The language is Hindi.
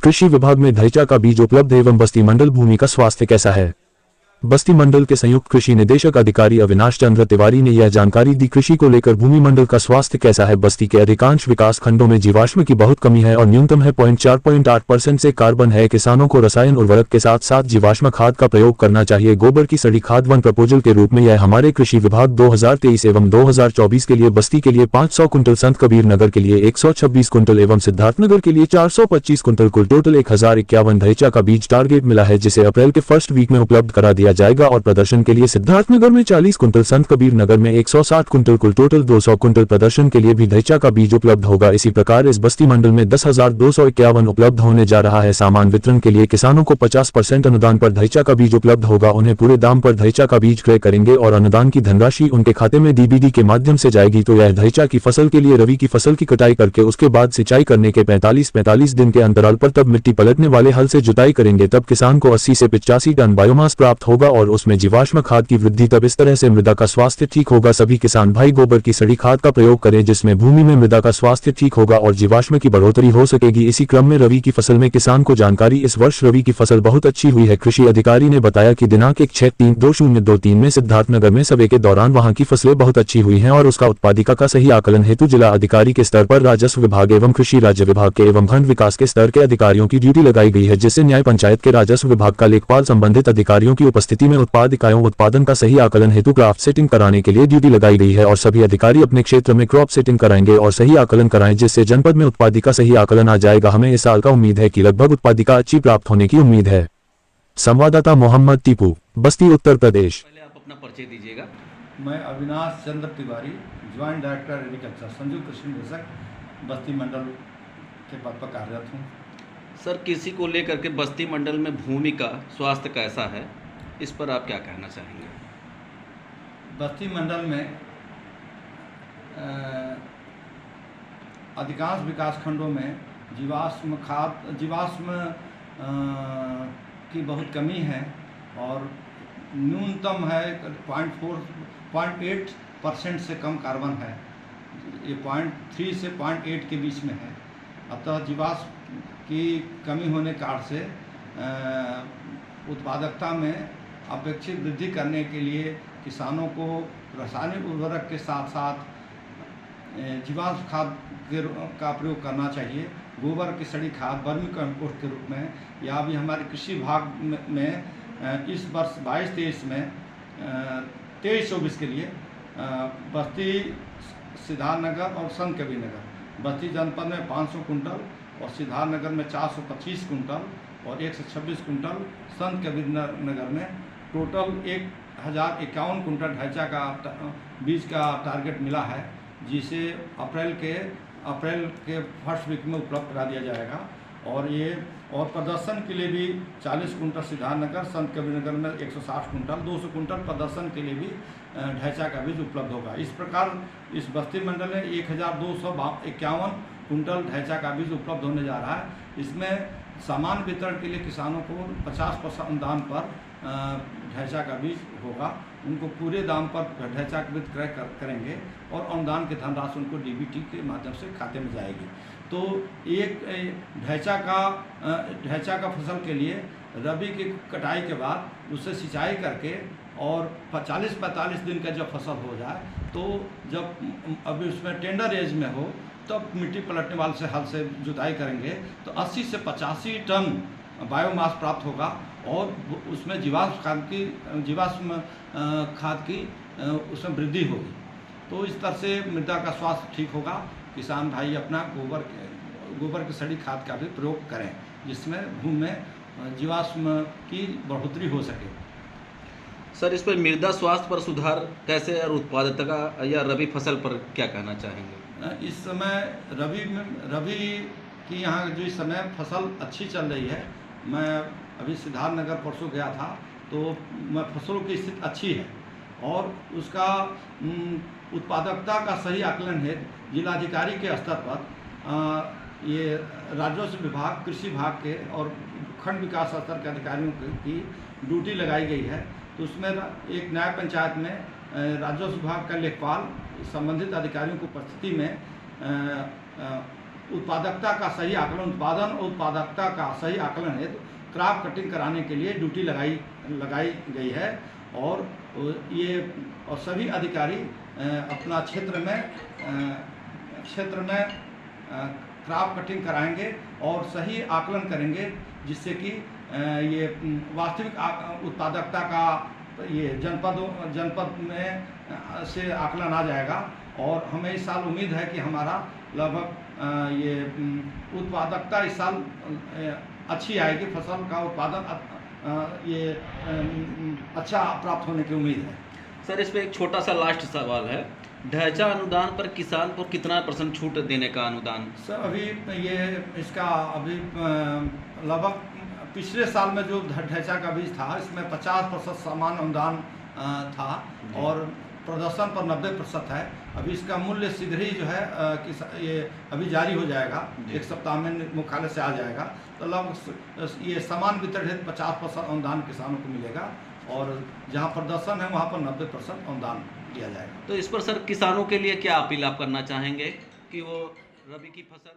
कृषि विभाग में धैचा का बीज उपलब्ध एवं बस्ती मंडल भूमि का स्वास्थ्य कैसा है। बस्ती मंडल के संयुक्त कृषि निदेशक अधिकारी अविनाश चंद्र तिवारी ने यह जानकारी दी। कृषि को लेकर भूमि मंडल का स्वास्थ्य कैसा है। बस्ती के अधिकांश विकास खंडों में जीवाश्म की बहुत कमी है और न्यूनतम है 4.8% से कार्बन है। किसानों को रसायन उर्वरक के साथ साथ जीवाश्म खाद का प्रयोग करना चाहिए। गोबर की सड़ी खाद वन प्रपोजल के रूप में यह हमारे कृषि विभाग 2023 एवं 2024 के लिए बस्ती के लिए 500 कुंटल, संत कबीर नगर के लिए 126 कुंटल एवं सिद्धार्थनगर के लिए 425 कुंटल, कुल टोटल 1051 धैचा का बीज टारगेट मिला है, जिसे अप्रैल के फर्स्ट वीक में उपलब्ध करा दिया जाएगा। और प्रदर्शन के लिए सिद्धार्थनगर में 40 कुंटल, संत कबीर नगर में 160 कुंटल, कुल टोटल 200 कुंटल प्रदर्शन के लिए भी धैचा का बीज उपलब्ध होगा। इसी प्रकार इस बस्ती मंडल में 10,251 उपलब्ध होने जा रहा है। सामान वितरण के लिए किसानों को 50% अनुदान पर धैचा का बीज उपलब्ध होगा। उन्हें पूरे दाम पर धैचा का बीज क्रय करेंगे और अनुदान की धनराशि उनके खाते में डीबीडी के माध्यम से जाएगी। तो यह धैचा की फसल के लिए रबी की फसल की कटाई करके उसके बाद सिंचाई करने के 45 दिन के अंतराल पर तब मिट्टी पलटने वाले हल से जुताई करेंगे, तब किसान को 80 से 85 टन बायोमास प्राप्त होगा और उसमें जीवाश्म खाद की वृद्धि। तब इस तरह से मृदा का स्वास्थ्य ठीक होगा। सभी किसान भाई गोबर की सड़ी खाद का प्रयोग करें, जिसमें भूमि में मृदा का स्वास्थ्य ठीक होगा और जीवाश्म की बढ़ोतरी हो सकेगी। इसी क्रम में रबी की फसल में किसान को जानकारी। इस वर्ष रबी की फसल बहुत अच्छी हुई है। कृषि अधिकारी ने बताया कि दिनांक 1/6/2023 में सिद्धार्थनगर में सर्वे के दौरान वहां की फसलें बहुत अच्छी हुई हैं और उसका उत्पादिका का सही आकलन हेतु जिला अधिकारी के स्तर पर राजस्व विभाग एवं कृषि राज्य विभाग के एवं खंड विकास के स्तर के अधिकारियों की ड्यूटी लगाई गई है, जिससे न्याय पंचायत के राजस्व विभाग का लेखपाल संबंधित अधिकारियों की उपस्थिति में उत्पाद इकाइयों उत्पादन का सही आकलन हेतु क्रॉप सेटिंग कराने के लिए ड्यूटी लगाई गई है। और सभी अधिकारी अपने क्षेत्र में क्रॉप सेटिंग कराएंगे और सही आकलन कराएं, जिससे जनपद में उत्पादिका सही आकलन आ जाएगा। हमें इस साल का उम्मीद है कि लगभग उत्पादिका अच्छी प्राप्त होने की उम्मीद है। संवाददाता मोहम्मद टीपू, बस्ती उत्तर प्रदेश। पहले आप अपना परिचय दीजिएगा। मैं Avinash Chandra Tiwari, joint director agriculture, संयुक्त कृषि निदेशक, बस्ती मंडल के पद पर कार्यरत हूँ। सर, कृषि को लेकर के बस्ती मंडल में भूमि का स्वास्थ्य कैसा है, इस पर आप क्या कहना चाहेंगे। बस्ती मंडल में अधिकांश विकास खंडों में जीवाश्म की बहुत कमी है और न्यूनतम है 0.8% से कम कार्बन है। ये 0.3 से 0.8 के बीच में है। अतः जीवाश्म की कमी होने के कारण से उत्पादकता में अपेक्षित वृद्धि करने के लिए किसानों को रासायनिक उर्वरक के साथ साथ जीवाश्म खाद का प्रयोग करना चाहिए। गोबर की सड़ी खाद वर्मी कंपोस्ट के रूप में, या भी हमारे कृषि विभाग में इस वर्ष 22-23 में 23-24 के लिए बस्ती, सिद्धार्थनगर और संत कबीर नगर, बस्ती जनपद में 500 कुंटल और सिद्धार्थनगर में 425 कुंटल और 126 कुंटल, संत कबीर नगर में टोटल 1051 कुंटल ढैचा का बीज का टारगेट मिला है, जिसे अप्रैल के फर्स्ट वीक में उपलब्ध करा दिया जाएगा। और प्रदर्शन के लिए भी 40 कुंटल सिद्धार्थनगर, संत कबीर नगर में 160 कुंटल, 200 कुंटल प्रदर्शन के लिए भी ढैचा का बीज उपलब्ध होगा। इस प्रकार इस बस्ती मंडल में 1251 कुंटल ढैचा का बीज उपलब्ध होने जा रहा है। इसमें सामान वितरण के लिए किसानों को 50% अनुदान पर ढैचा का बीज होगा। उनको पूरे दाम पर ढैचा का बीज क्रय करेंगे और अनुदान की धनराशि उनको डीबीटी के माध्यम से खाते में जाएगी। तो एक ढैचा का फसल के लिए रबी की कटाई के बाद उसे सिंचाई करके और 40-45 दिन का जब फसल हो जाए, तो जब अभी उसमें टेंडर एज में हो, तब मिट्टी पलटने वाले से हल से जुताई करेंगे तो 80 से 85 टन बायोमास प्राप्त होगा और उसमें जीवाश्म खाद की उसमें वृद्धि होगी। तो इस तरह से मृदा का स्वास्थ्य ठीक होगा। किसान भाई अपना गोबर की सड़ी खाद का भी प्रयोग करें, जिसमें भूमि में जीवाश्म की बढ़ोतरी हो सके। सर, इस पर मृदा स्वास्थ्य पर सुधार कैसे और उत्पादकता या रबी फसल पर क्या कहना चाहेंगे। इस समय रबी की यहाँ जो इस समय फसल अच्छी चल रही है। मैं अभी सिद्धार्थनगर परसों गया था, तो फसलों की स्थिति अच्छी है और उसका उत्पादकता का सही आकलन है जिलाधिकारी के स्तर पर ये राजस्व विभाग, कृषि विभाग के और खंड विकास स्तर के अधिकारियों की ड्यूटी लगाई गई है। तो उसमें एक न्याय पंचायत में राजस्व विभाग का लेखपाल संबंधित अधिकारियों की उपस्थिति में उत्पादकता का सही आकलन, उत्पादन और उत्पादकता का सही आकलन है, तो क्रॉप कटिंग कराने के लिए ड्यूटी लगाई गई है। और ये और सभी अधिकारी अपना क्षेत्र में क्रॉप कटिंग कराएंगे और सही आकलन करेंगे, जिससे कि ये वास्तविक उत्पादकता का ये जनपद में से आकलन आ जाएगा। और हमें इस साल उम्मीद है कि हमारा लगभग ये उत्पादकता इस साल अच्छी आएगी, फसल का उत्पादन ये अच्छा प्राप्त होने की उम्मीद है। सर इस पे एक छोटा सा लास्ट सवाल है, ढांचा अनुदान पर किसान को कितना % छूट देने का अनुदान? सर अभी ये इसका अभी लगभग पिछले साल में जो ढांचा का बीज था, इसमें 50% समान अनुदान था और प्रदर्शन पर 90% है। अभी इसका मूल्य शीघ्र ही जो है ये अभी जारी हो जाएगा, एक सप्ताह में मुख्यालय से आ जाएगा। तो लगभग ये समान वितरण हेतु 50% अनुदान किसानों को मिलेगा और जहां प्रदर्शन है वहां पर 90% अनुदान दिया जाएगा। तो इस पर सर किसानों के लिए क्या अपील आप करना चाहेंगे कि वो रबी की फसल